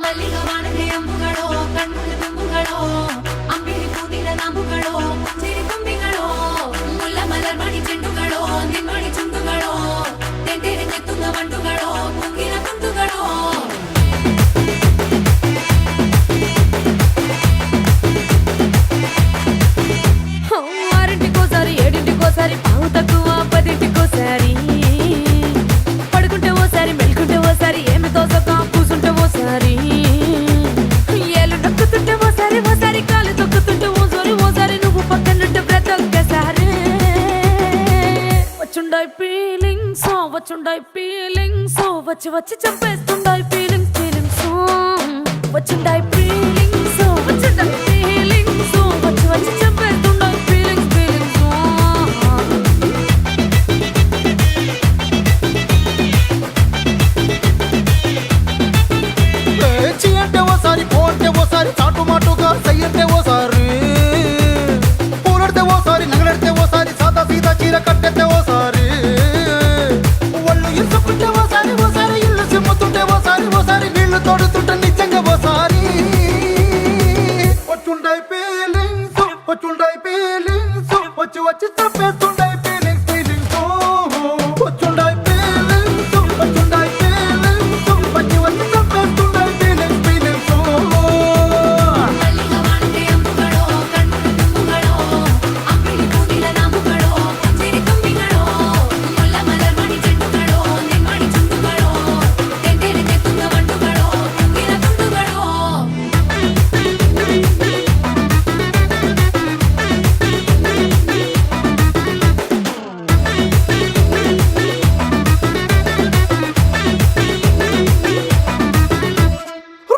ಮಲ್ಲಿಗ ವಾಣದೆ ಅಂಬುಗಳೋ ಕಣ್ಮುಳ ತುಂಬುಗಳೋ ಅಂಬಿಳಿ ಕೂದಿನ ನಾಂಬುಗಳೋ ಸಿರಿ ತುಂಬಿಗಳೋ ಮುಲ್ಲ ಮಲರ್ಮಣಿ ಚೆಂಡುಗಳೋ ನಿಮ್ಮಣಿ ಚುಂಡುಗಳೋ ತೆಂಟೆರೆ ತೆತ್ತುಂಗ ಮಂಡುಗಳೋ ಕುಂಗಿನ ತುಂಡುಗಳೋ ఆరింటికోసారి ఏడింటికోసారి పావు తక్కువ పదింటికోసారి పడుకుంటే ఓసారి మెలుకుంటే ఓసారి ఏమి తోసక కూసుంటే ఓసారి ఏళ్ళు నొక్కుతుంటే ఓసారి ఓసారి కాలు తొక్కుతుంటే ఓసారి ఓసారి నువ్వు పక్కనుంటే బ్రతొక్కసారి వచ్చుండాయి ఫీలింగ్స్ వచ్చి వచ్చి చంపేస్తుండాయి ఫీలింగ్స్ వచ్చుండాయి ఫీలింగ్స్ వచ్చి వచ్చి చంపేస్తుండాయి ఫీలింగ్స్ అంటే ఓసారి పోంటే ఓసారి చాటు మాటుగా సయ్యంటే ఓసారి పూలడితే ఓసారి నగలడితే ఓసారి సాదా సీదా చీర కట్టెత్తే ఓసారి ఒళ్ళు ఇసుకుంటే ఓసారి ఓసారి ఇల్లు సిమ్ముతుంటే ఓసారి ఓసారి నీళ్లు తోడుతుంటే నిజంగా ఓసారి వచ్చుండాయి ఫీలింగ్స్ వచ్చి వచ్చి చంపేస్తుండాయి ఫీలింగ్స్ వచ్చుండాయి ఫీలింగ్స్ వచ్చి వచ్చి చంపేస్తుండాయి ఫీలింగ్స్ ಮಲ್ಲಿಗ ವಾಣದೆ ಅಂಬುಗಳೋ ಕಣ್ಮುಳ ತುಂಬುಗಳೋ ಅಂಬಿಳಿ ಕೂದಿನ ನಾಂಬುಗಳೋ ಸಿರಿ ತುಂಬಿಗಳೋ ಮುಲ್ಲ ಮಲರ್ಮಣಿ ಚೆಂಡುಗಳೋ ನಿಮ್ಮಣಿ ಚುಂಡುಗಳೋ ತೆಂಟೆರೆ ತೆತ್ತುಂಗ ಮಂಡುಗಳೋ ಕುಂಗಿನ ತುಂಡುಗಳೋ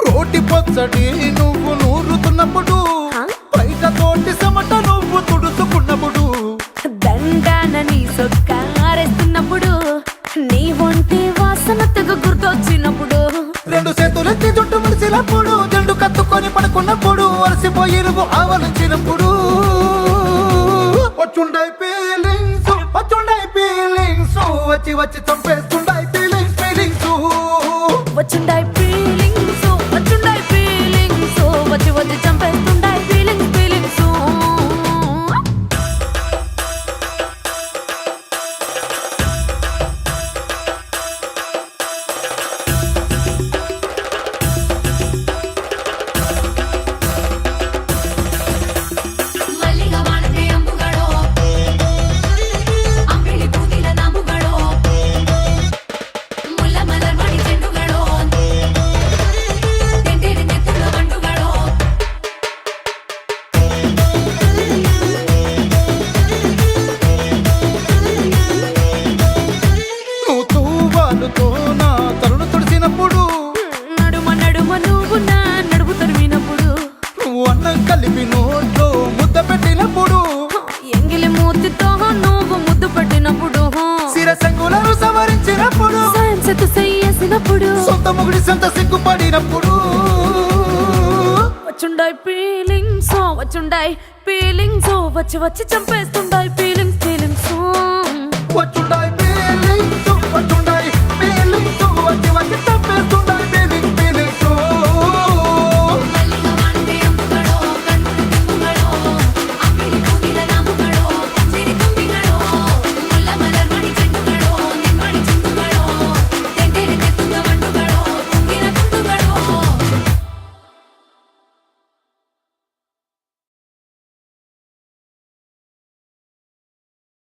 రోటి పచ్చడి నువ్వు నూరుతున్నప్పుడు బయట తోటి సమట నువ్వు తుడుచుకున్నప్పుడు దండాన నీ సొక్కారేస్తున్నప్పుడు నీ ఒంటి వాసన తెగ గుర్తొచ్చినప్పుడు రెండు చేతులెత్తి జుట్టు ముడిచినప్పుడు జండు కత్తుకొని పడుకున్నప్పుడు అలసిపోయి నువ్వు ఆవలించినప్పుడు వచ్చుండాయి ఫీలింగ్స్ వచ్చి వచ్చి చంపేస్తుండాయి ఫీలింగ్స్ వచ్చుండాయి ఫీలింగ్స్ వచ్చి వచ్చి చంపేస్తుండాయి ఫీలింగ్స్ ಮಲ್ಲಿಗ ವಾಣದೆ ಅಂಬುಗಳೋ ಅಂಬಿಳಿ ಕೂದಿನ ನಾಂಬುಗಳೋ ಮುಲ್ಲ ಮಲರ್ಮಣಿ ಚೆಂಡುಗಳೋ ತೆಂಟೆರೆ ತೆತ್ತುಂಗ ಮಂಡುಗಳೋ నువ్వు తూవాలుతో నా తరుణు తుడిచినప్పుడు నడుమ నడుమ నువ్వు నా నడుము తరిమినప్పుడు నువ్వు అన్నం కలిపి నోట్లో ముద్ద పెట్టినప్పుడు ఎంగిలి మూతితో నువ్వు ముద్దు పెట్టినప్పుడు శిరసంగులను సవరించినప్పుడు సాయం సెత్తు చెయ్యేసినప్పుడు సొంత ముగుడి సొంత సిగ్గుపడినప్పుడు వచ్చుండాయి ఫీలింగ్స్ వచ్చి వచ్చి చంపేస్తుండాయి ఫీలింగ్స్ వచ్చుండా